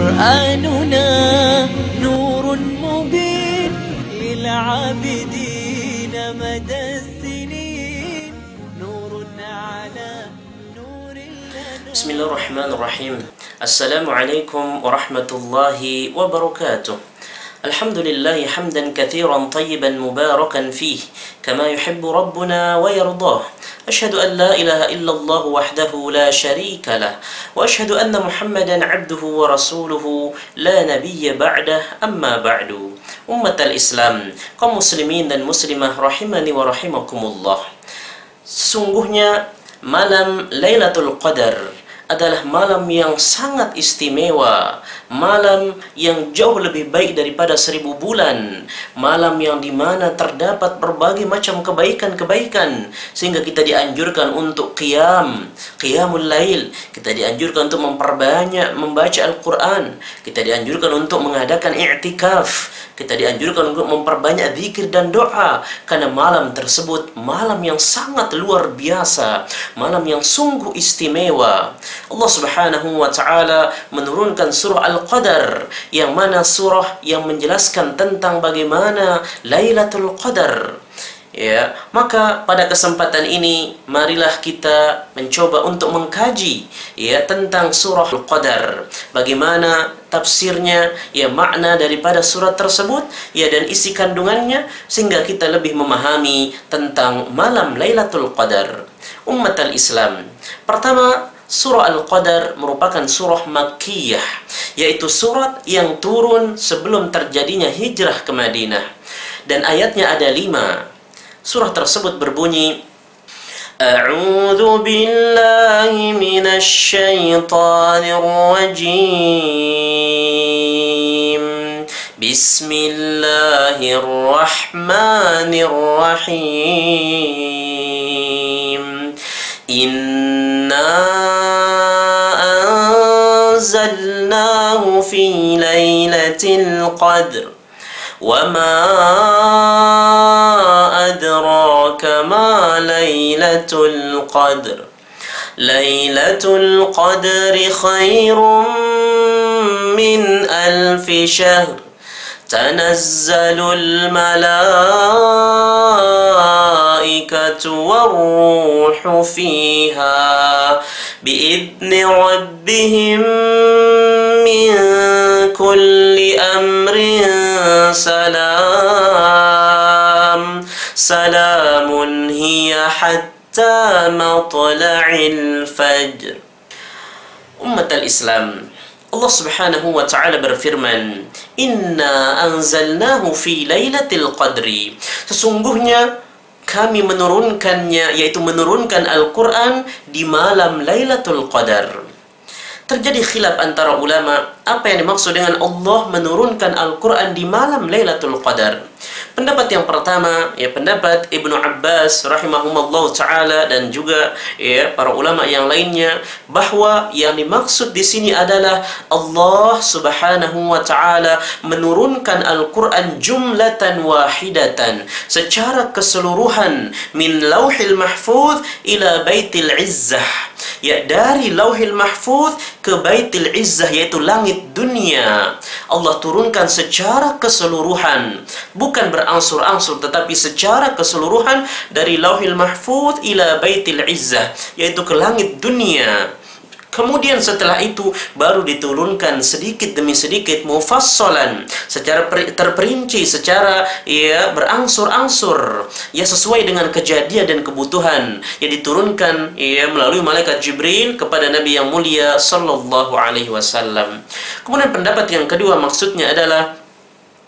قرآننا نور مبين للعابدين مدى السنين نور على نور لنا. بسم الله الرحمن الرحيم. السلام عليكم ورحمة الله وبركاته. الحمد لله حمدا كثيرا طيبا مباركا فيه كما يحب ربنا ويرضاه. أشهد أن لا إله إلا الله وحده لا شريك له وأشهد أن محمدا عبده ورسوله لا نبي بعده. أما بعد. أمة الإسلام, kaum muslimin dan muslimah rahimani wa rahimakumullah. Sesungguhnya malam Lailatul Qadar adalah malam yang sangat istimewa, malam yang jauh lebih baik daripada 1000 bulan, malam yang dimana terdapat berbagai macam kebaikan-kebaikan, sehingga kita dianjurkan untuk qiyamul lail, kita dianjurkan untuk memperbanyak membaca Al-Quran, kita dianjurkan untuk mengadakan i'tikaf, kita dianjurkan untuk memperbanyak zikir dan doa, karena malam tersebut malam yang sangat luar biasa, malam yang sungguh istimewa. Allah Subhanahu wa taala menurunkan surah Al-Qadar, yang mana surah yang menjelaskan tentang bagaimana Lailatul Qadar. Ya, maka pada kesempatan ini marilah kita mencoba untuk mengkaji tentang surah Al-Qadar, bagaimana tafsirnya, makna daripada surat tersebut, dan isi kandungannya, sehingga kita lebih memahami tentang malam Lailatul Qadar. Umat al-Islam, pertama, surah Al-Qadar merupakan surah Makkiyah, yaitu surat yang turun sebelum terjadinya hijrah ke Madinah, dan ayatnya ada 5. Surah tersebut berbunyi, A'udzu billahi minasy syaithanir rajim. Bismillahirrahmanirrahim. Inna anzalnahu fi lailatul qadr. وما أدراك ما ليلة القدر ليلة القدر خير من 1000 شهر تنزل الملائكة والروح فيها بإذن ربهم من كل أمر سلام هي حتى مطلع الفجر. Umat al-Islam, Allah Subhanahu wa taala berfirman, Inna anzalnahu fi lailatul qadri. Sesungguhnya kami menurunkannya, yaitu menurunkan Al-Quran di malam Lailatul Qadar. Terjadi khilaf antara ulama, apa yang dimaksud dengan Allah menurunkan Al-Quran di malam Lailatul Qadar. Pendapat yang pertama, pendapat Ibnu Abbas rahimahumullah ta'ala, dan juga para ulama yang lainnya, bahwa yang dimaksud di sini adalah Allah Subhanahu wa ta'ala menurunkan Al-Quran jumlatan wahidatan, secara keseluruhan, min lauhil mahfuz ila baitil izzah, dari lauhil mahfuz ke baitil izzah, yaitu langit dunia. Allah turunkan secara keseluruhan, bukan berangsur-angsur, tetapi secara keseluruhan, dari lauhil mahfuz ila baitil izzah, yaitu ke langit dunia. Kemudian setelah itu baru diturunkan sedikit demi sedikit, mufassalan, secara terperinci, secara berangsur-angsur, sesuai dengan kejadian dan kebutuhan, yang diturunkan melalui malaikat Jibril kepada Nabi yang mulia sallallahu alaihi wasallam. Kemudian pendapat yang kedua maksudnya adalah,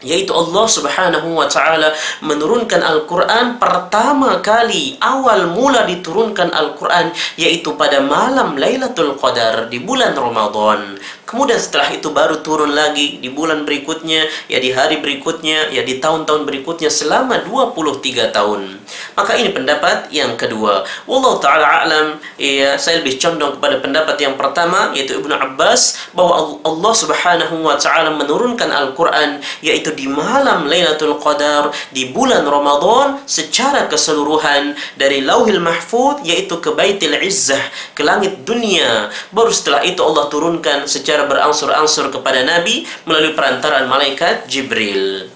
yaitu Allah Subhanahu wa ta'ala menurunkan Al-Quran pertama kali, awal mula diturunkan Al-Quran, yaitu pada malam Lailatul Qadar di bulan Ramadan. Kemudian setelah itu baru turun lagi di bulan berikutnya, di hari berikutnya, di tahun-tahun berikutnya, selama 23 tahun. Maka ini pendapat yang kedua. Wallahu ta'ala a'lam, saya lebih condong kepada pendapat yang pertama, yaitu Ibnu Abbas, bahwa Allah Subhanahu wa ta'ala menurunkan Al-Quran, yaitu yaitu di malam Lailatul Qadar, di bulan Ramadan secara keseluruhan, dari Lauhil Mahfuz yaitu ke Baitul Izzah, ke langit dunia. Baru setelah itu Allah turunkan secara berangsur-angsur kepada Nabi melalui perantaraan malaikat Jibril.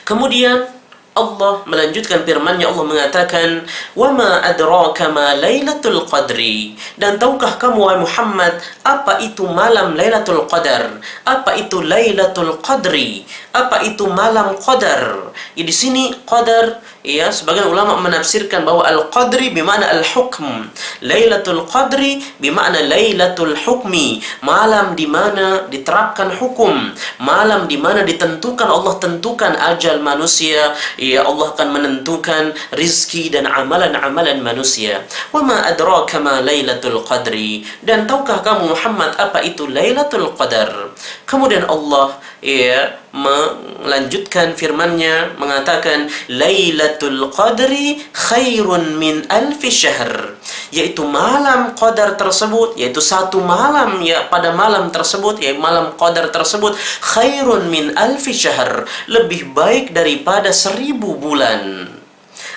Kemudian Allah melanjutkan firman-Nya, Allah mengatakan, "Wa ma adraka ma Lailatul Qadri." Dan tahukah kamu wahai Muhammad apa itu malam Lailatul Qadar? Apa itu Lailatul Qadri? Apa itu malam Qadar? Ya, di sini Qadar, ya, sebagian ulama menafsirkan bahwa Al-Qadri bermakna Al-Hukm. Lailatul Qadri bermakna Lailatul Hukmi, malam di mana diterapkan hukum, malam di mana ditentukan, Allah tentukan ajal manusia, ya, Allah akan menentukan rizki dan amalan-amalan manusia. Wa ma adraka ma Lailatul Qadri. Dan tahukah kamu Muhammad apa itu Lailatul Qadar? Kemudian Allah, ya, melanjutkan firman-Nya mengatakan, Lailatul Qadri khairun min alfi syahr. Yaitu malam Qadar tersebut, yaitu satu malam, ya, pada malam tersebut, ya, malam Qadar tersebut, khairun min alfi syahr, lebih baik daripada 1000 bulan.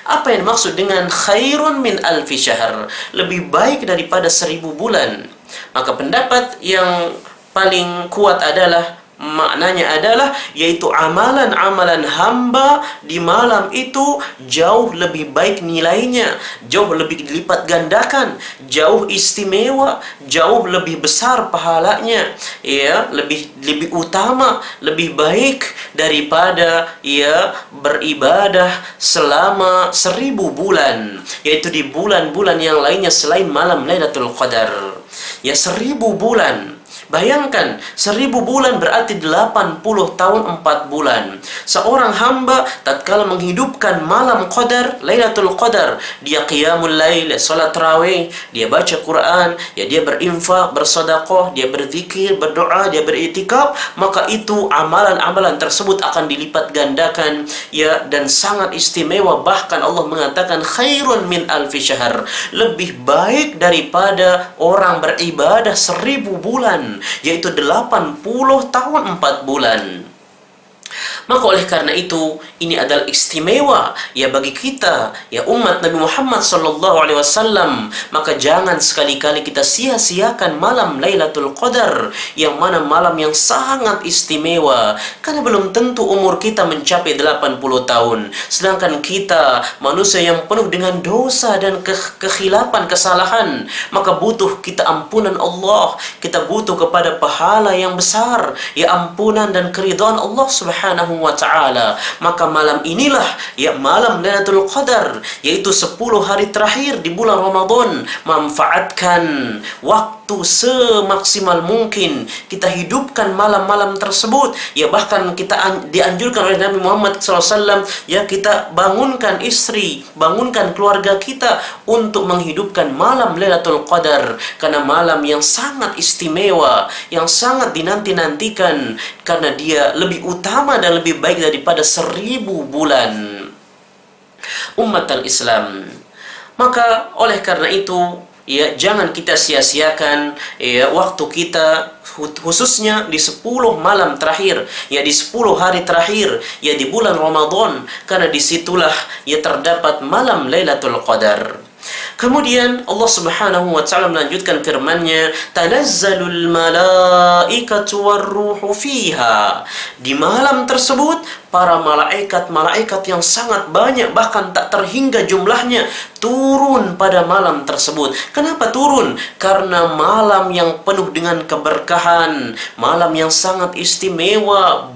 Apa yang dimaksud dengan khairun min alfi syahr? Lebih baik daripada 1000 bulan. Maka pendapat yang paling kuat adalah, maknanya adalah yaitu amalan-amalan hamba di malam itu jauh lebih baik nilainya, jauh lebih dilipat gandakan, jauh istimewa, jauh lebih besar pahalanya, ya, lebih utama, lebih baik daripada, ya, beribadah selama 1000 bulan, yaitu di bulan-bulan yang lainnya selain malam Lailatul Qadar. Ya, 1000 bulan. Bayangkan, 1000 bulan berarti 80 tahun 4 bulan. Seorang hamba tatkala menghidupkan malam Qadar, Lailatul Qadar, dia qiyamul lail, salat tarawih, dia baca Quran, ya, dia berinfak, bersedekah, dia berzikir, berdoa, dia beriktikaf, maka itu amalan-amalan tersebut akan dilipat gandakan, ya, dan sangat istimewa. Bahkan Allah mengatakan khairun min alfi syahr, lebih baik daripada orang beribadah 1000 bulan, yaitu 80 tahun 4 bulan. Maka oleh karena itu, ini adalah istimewa, ya, bagi kita, ya, umat Nabi Muhammad SAW. Maka jangan sekali-kali kita sia-siakan malam Lailatul Qadar, yang mana malam yang sangat istimewa. Karena belum tentu umur kita mencapai 80 tahun. Sedangkan kita manusia yang penuh dengan dosa dan kekhilapan, kesalahan. Maka butuh kita ampunan Allah, kita butuh kepada pahala yang besar, ya, ampunan dan keridhaan Allah Subhanahu wa ta'ala. Maka malam inilah, ya, malam Lailatul Qadar, yaitu 10 hari terakhir di bulan Ramadan. Manfaatkan waktu semaksimal mungkin, kita hidupkan malam-malam tersebut, ya, bahkan kita dianjurkan oleh Nabi Muhammad SAW, ya, kita bangunkan istri, bangunkan keluarga kita untuk menghidupkan malam Lailatul Qadar, karena malam yang sangat istimewa, yang sangat dinanti-nantikan, karena dia lebih utama dan lebih baik daripada 1000 bulan. Umat al-Islam, maka oleh karena itu, ya, jangan kita sia-siakan, ya, waktu kita, khususnya di 10 malam terakhir, ya, di 10 hari terakhir, ya, di bulan Ramadan, karena disitulah, ya, terdapat malam Lailatul Qadar. Kemudian Allah Subhanahu wa ta'ala melanjutkan firman-Nya, "Tanazzalul malaikatu warruhu fiha." Di malam tersebut para malaikat-malaikat yang sangat banyak, bahkan tak terhingga jumlahnya, turun pada malam tersebut. Kenapa turun? Karena malam yang penuh dengan keberkahan, malam yang sangat istimewa,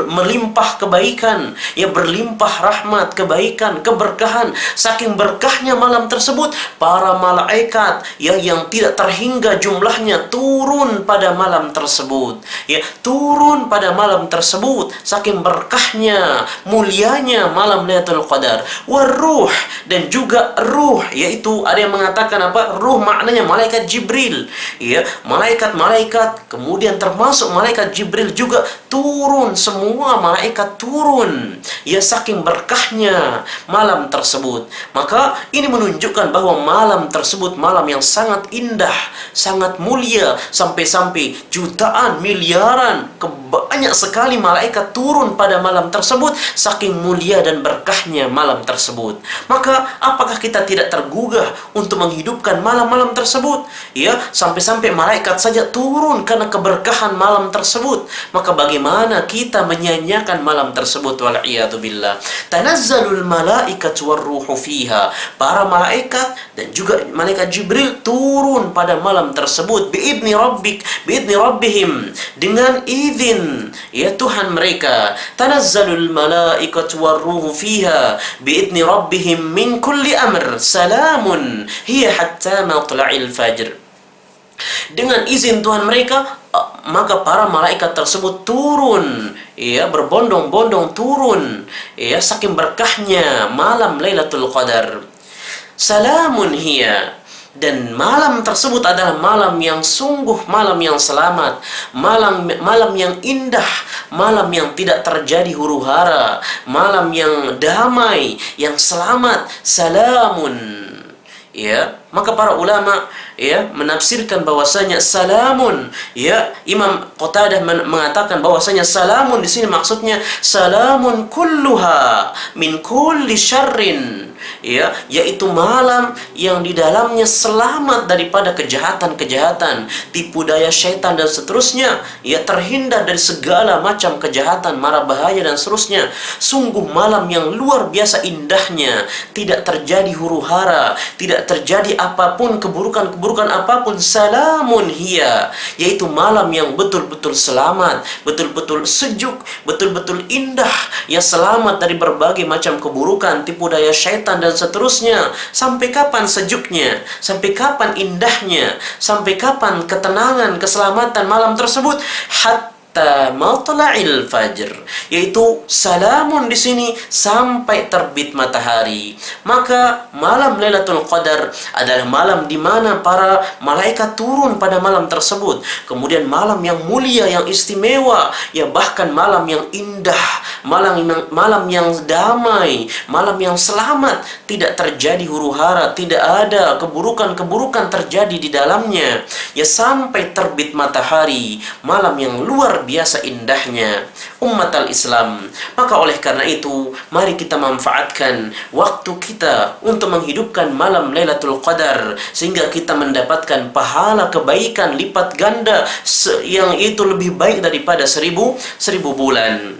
melimpah kebaikan, ya, berlimpah rahmat, kebaikan, keberkahan. Saking berkahnya malam tersebut, para malaikat, ya, yang tidak terhingga jumlahnya turun pada malam tersebut, ya, turun pada malam tersebut. Saking berkahnya, mulianya malam Lailatul Qadar. Waruh, dan juga ruh, yaitu ada yang mengatakan apa? Ruh maknanya malaikat Jibril, ya, malaikat-malaikat, kemudian termasuk malaikat Jibril juga turun, semua malaikat turun, ya, saking berkahnya malam tersebut. Maka ini menunjukkan bahwa malam tersebut malam yang sangat indah, sangat mulia, sampai-sampai jutaan, miliaran banyak sekali malaikat turun pada malam tersebut, saking mulia dan berkahnya malam tersebut. Maka apakah kita tidak tergugah untuk menghidupkan malam-malam tersebut? Ya, sampai-sampai malaikat saja turun karena keberkahan malam tersebut. Maka bagaimana kita menyanyiakan malam tersebut? Wal'iyadu billah. Tanazzalul malaikatu warruhu fiha. Para malaikat dan juga malaikat Jibril turun pada malam tersebut biidni rabbihim, dengan izin ya Tuhan mereka. Tanazzalul malaikatu warruhu fiha biidni rabbihim min kulli amr salamun hiya hatta matla'il fajr. Dengan izin Tuhan mereka, maka para malaikat tersebut turun, ya, berbondong-bondong turun, ya, saking berkahnya malam Lailatul Qadar. Salamun hiya, dan malam tersebut adalah malam yang sungguh malam yang selamat, malam yang indah, malam yang tidak terjadi huru-hara, malam yang damai, yang selamat. Salamun, ya. Maka para ulama ya menafsirkan bahwasanya salamun, ya, Imam Qatadah mengatakan bahwasanya salamun di sini maksudnya salamun kulluha min kulli syarrin, ya, yaitu malam yang di dalamnya selamat daripada kejahatan-kejahatan, tipu daya syaitan dan seterusnya, ya, terhindar dari segala macam kejahatan, mara bahaya dan seterusnya. Sungguh malam yang luar biasa indahnya, tidak terjadi huru-hara, tidak terjadi apapun keburukan-keburukan apapun. Salamun hiya, yaitu malam yang betul-betul selamat, betul-betul sejuk, betul-betul indah, ya, selamat dari berbagai macam keburukan, tipu daya syaitan dan seterusnya. Sampai kapan sejuknya? Sampai kapan indahnya? Sampai kapan ketenangan, keselamatan malam tersebut? Hatta matla'il fajr, yaitu salamun di sini sampai terbit matahari. Maka malam Lailatul Qadar adalah malam di mana para malaikat turun pada malam tersebut. Kemudian malam yang mulia, yang istimewa, ya, bahkan malam yang indah, malam yang damai, malam yang selamat, tidak terjadi huru-hara, tidak ada keburukan-keburukan terjadi di dalamnya, ya, sampai terbit matahari. Malam yang luar biasa indahnya, ummatal Islam. Maka oleh karena itu, mari kita manfaatkan waktu kita untuk menghidupkan malam Lailatul Qadar, sehingga kita mendapatkan pahala kebaikan lipat ganda yang itu lebih baik daripada seribu bulan,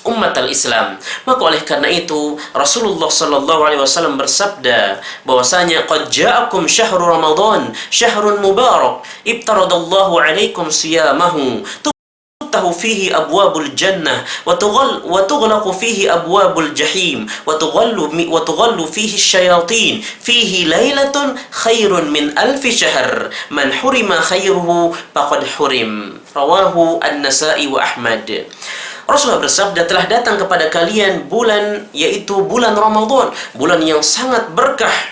ummatal Islam. Maka oleh karena itu Rasulullah sallallahu alaihi wasallam bersabda bahwasanya qad ja'akum syahrul ramadan syahrun mubarak ibtaradallahu alaikum siyamahu tuftahu fihi abwabul jannah wa tughlaqu fihi abwabul jahim wa tughallu fihi syayatin fihi lailatun khairun min alfi syahr man hurima khairuhu faqad hurim. Rawahu An-Nasa'i wa Ahmad. Rasulullah bersabda, telah datang kepada kalian bulan, yaitu bulan Ramadan, bulan yang sangat berkah,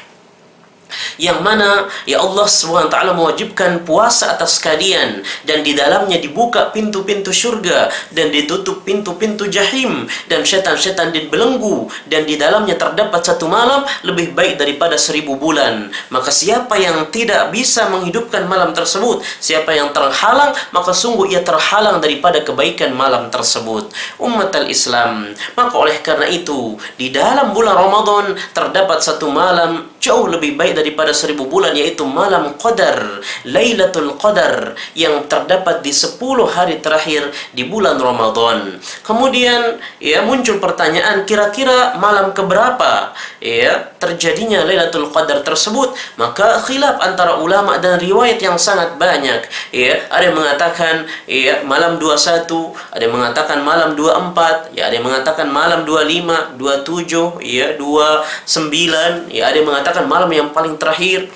yang mana ya Allah SWT mewajibkan puasa atas kalian, dan di dalamnya dibuka pintu-pintu surga dan ditutup pintu-pintu jahim, dan setan-setan dibelenggu, dan di dalamnya terdapat satu malam lebih baik daripada 1000 bulan. Maka siapa yang tidak bisa menghidupkan malam tersebut, siapa yang terhalang, maka sungguh ia terhalang daripada kebaikan malam tersebut, ummatal Islam. Maka oleh karena itu, di dalam bulan Ramadan terdapat satu malam jauh lebih baik daripada 1000 bulan, yaitu malam Qadar, Lailatul Qadar, yang terdapat di 10 hari terakhir di bulan Ramadan. Kemudian ya muncul pertanyaan, kira-kira malam keberapa ya terjadinya Lailatul Qadar tersebut? Maka khilaf antara ulama dan riwayat yang sangat banyak. Ya, ada yang mengatakan ya malam 21, ada yang mengatakan malam 24, ya ada yang mengatakan malam 25, 27, ya 29, ya ada yang mengatakan malam yang paling terakhir.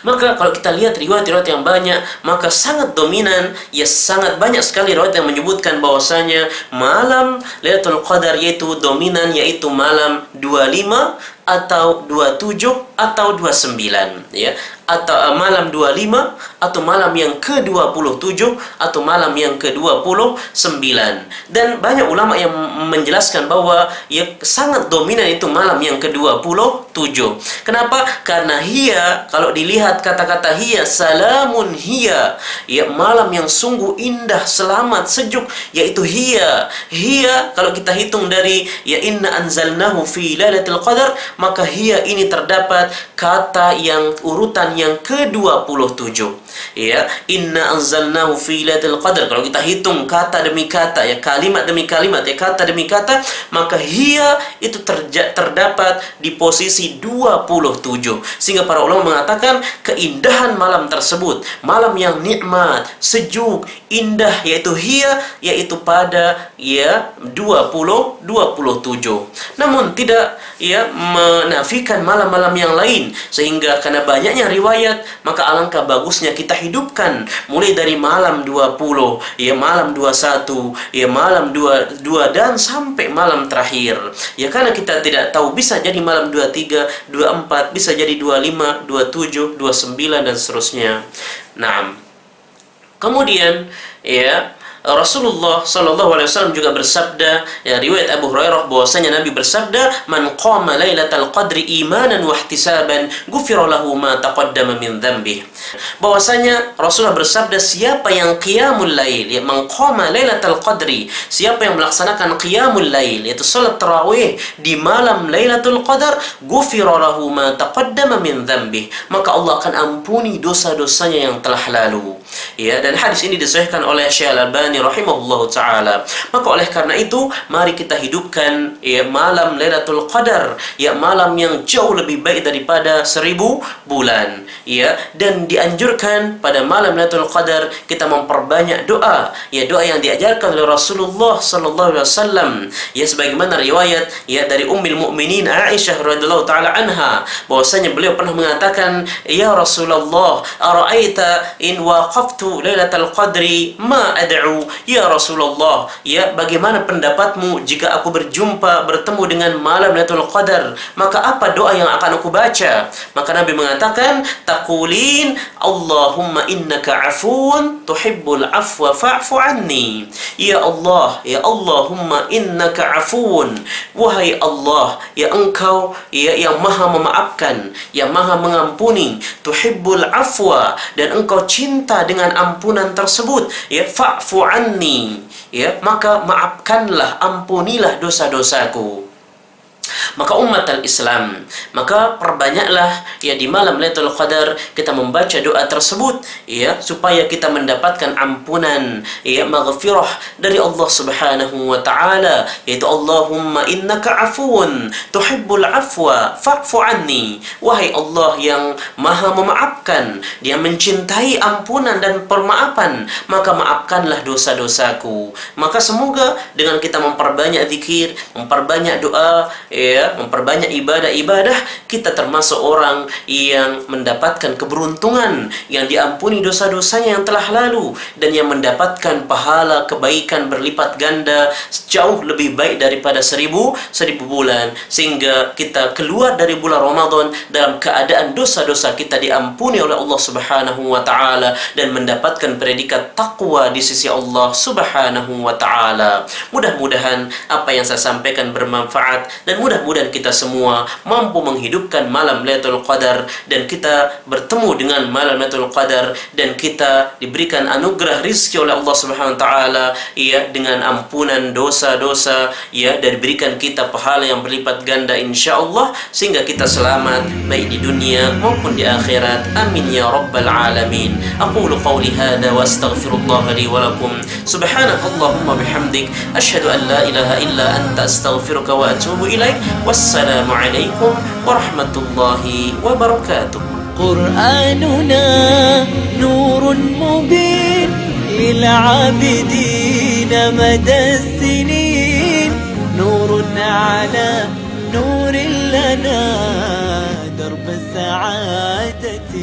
Maka kalau kita lihat riwayat-riwayat yang banyak, maka sangat dominan, ya sangat banyak sekali riwayat yang menyebutkan bahwasanya malam Lailatul Qadar yaitu dominan, yaitu malam 25, atau 27 atau 29 ya, atau malam 25 atau malam yang ke-27 atau malam yang ke-29. Dan banyak ulama yang menjelaskan bahwa ya sangat dominan itu malam yang ke-27. Kenapa? Karena hiya, kalau dilihat kata-kata hiya, salamun hiya, ya malam yang sungguh indah, selamat, sejuk, yaitu hiya. Hiya kalau kita hitung dari ya inna anzalnahu fi lailatul qadar, maka hiya ini terdapat kata yang urutan yang ke-27. Ya, inna anzalnahu fi lailatul qadar. Kalau kita hitung kata demi kata, ya kalimat demi kalimat, ya kata demi kata, maka hiya itu terdapat di posisi 27. Sehingga para ulama mengatakan keindahan malam tersebut, malam yang nikmat, sejuk, indah, yaitu hiya, yaitu pada ya 27. Namun tidak ya menafikan malam-malam yang lain, sehingga karena banyaknya riwayat, maka alangkah bagusnya kita hidupkan mulai dari malam 20, ya malam 21, ya malam 22 dan sampai malam terakhir. Ya karena kita tidak tahu, bisa jadi malam 23, 24, bisa jadi 25, 27, 29 dan seterusnya. Nah, kemudian ya Rasulullah Shallallahu Alaihi Wasallam juga bersabda, ya riwayat Abu Hurairah, bahwasanya Nabi bersabda, "Man qama lailatal qadri imanan wa ihtisaban, ghufira lahu ma taqaddama min dzambi." Bahwasanya Rasulullah bersabda, siapa yang qiyamul lail, ya man qama lailatal qadri, siapa yang melaksanakan qiyamul lail, yaitu salat tarawih di malam Lailatul Qadar, ghufira lahu ma taqaddama min dzambi, maka Allah akan ampuni dosa-dosanya yang telah lalu. Ya, dan hadis ini disahihkan oleh Syekh Al-Albani rahimahullahu taala. Maka oleh karena itu, mari kita hidupkan ya malam Lailatul Qadar, ya malam yang jauh lebih baik daripada 1000 bulan. Ya, dan dianjurkan pada malam Lailatul Qadar kita memperbanyak doa, ya doa yang diajarkan oleh Rasulullah sallallahu alaihi wasallam. Ya sebagaimana riwayat ya dari Ummul Mukminin Aisyah radhiyallahu taala anha, bahwasanya beliau pernah mengatakan, "Ya Rasulullah, ara'aita in waqaftu Lailatul Qadri ma ad'u?" Ya Rasulullah, ya bagaimana pendapatmu jika aku bertemu dengan malam Lailatul Qadar, maka apa doa yang akan aku baca? Maka Nabi mengatakan, taqulin Allahumma innaka afuun tuhibbul afwa fa'fu anni. Ya Allah, ya Allahumma innaka afuun, wahai Allah, ya engkau ya yang maha memaafkan, yang maha mengampuni, tuhibbul afwa, dan engkau cinta dengan ampunan tersebut, ya fa'fu anni, ya maka maafkanlah, ampunilah dosa-dosaku. Maka umat al-Islam, maka perbanyaklah ya di malam Lailatul Qadar kita membaca doa tersebut, ya supaya kita mendapatkan ampunan, ya maghfirah dari Allah Subhanahu wa taala, yaitu Allahumma innaka afuun tuhibbul afwa fa'fu anni. Wahai Allah yang maha memaafkan, dia mencintai ampunan dan permaafan, maka maafkanlah dosa-dosaku. Maka semoga dengan kita memperbanyak zikir, memperbanyak doa, ya memperbanyak ibadah-ibadah, kita termasuk orang yang mendapatkan keberuntungan, yang diampuni dosa-dosanya yang telah lalu, dan yang mendapatkan pahala kebaikan berlipat ganda jauh lebih baik daripada 1000 bulan, sehingga kita keluar dari bulan Ramadan dalam keadaan dosa-dosa kita diampuni oleh Allah Subhanahu wa taala dan mendapatkan predikat takwa di sisi Allah Subhanahu wa taala. Mudah-mudahan apa yang saya sampaikan bermanfaat, dan mudah-mudahan kita semua mampu menghidupkan malam Lailatul Qadar, dan kita bertemu dengan malam Lailatul Qadar, dan kita diberikan anugerah rizki oleh Allah Subhanahu wa taala, ya dengan ampunan dosa-dosa, ya dan diberikan kita pahala yang berlipat ganda insyaallah, sehingga kita selamat baik di dunia maupun di akhirat. Amin ya rabbal alamin. Aqulu qawli hadza wa astaghfirullah li wa lakum. Subhanakallahumma bihamdik asyhadu an la ilaha illa anta astaghfiruka wa atubu ilaik. Wassalamu alaikum warahmatullahi wabarakatuh. قرآننا نور مبين للعابدين مدى السنين، نور على نور لنا درب السعادة